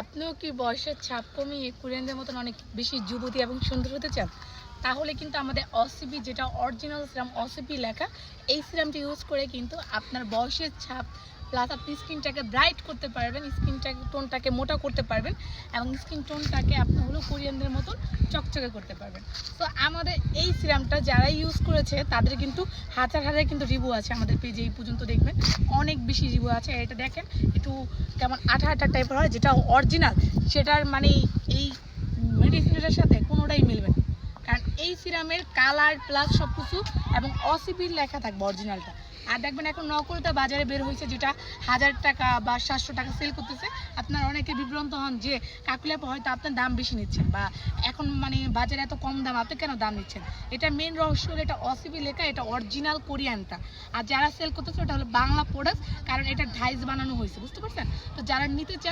আপনিও কি বয়সের ছাপ কমিয়ে কোরিয়ানদের মতন অনেক বেশি যুবতী এবং সুন্দর হতে চান? তাহলে কিন্তু আমাদের অসিপি, যেটা অরিজিনাল সিরাম অসিপি লেখা, এই সিরামটি ইউজ করে কিন্তু আপনার বয়সের ছাপ প্লাস আপনি স্কিনটাকে ব্রাইট করতে পারবেন, টোনটাকে মোটা করতে পারবেন এবং স্কিন টোনটাকে আপনি হলো কোরিয়ানদের মতন চকচকে করতে পারবেন। তো আমাদের এই সিরামটা যারা ইউজ করেছে তাদের কিন্তু হাজার হাজার কিন্তু রিভিউ আছে আমাদের পেজে, এই পর্যন্ত দেখবেন অনেক বেশি রিভিউ আছে। এটা দেখেন একটু কেমন আঠা আঠা টাইপের হয়, যেটা অরিজিনাল সেটার মানে এই মেডিসিনের সাথে কোনোটাই মিলবে না, কারণ এই সিরামের কালার প্লাস সব কিছু এবং অসিপির লেখা থাকবে অরিজিনালটা। আর দেখবেন এখন নকলটা বাজারে বের হয়েছে, যেটা 1000 টাকা বা 700 টাকা সেল করতেছে। আপনার অনেকে বিভ্রান্ত হন যে কাকুলাপা হয়তো আপনার দাম বেশি নিচ্ছেন, বা এখন মানে বাজারে এত কম দাম আপনি কেন দাম নিচ্ছেন। এটা মেন রহস্য হলো এটা অসিপি লেখা, এটা অরিজিনাল কোরিয়ানটা। আর যারা সেল করতেছে ওটা হলো বাংলা প্রোডাক্ট, কারণ এটা ডাইস বানানো হয়েছে, বুঝতে পারছেন? তো যারা নিতে চান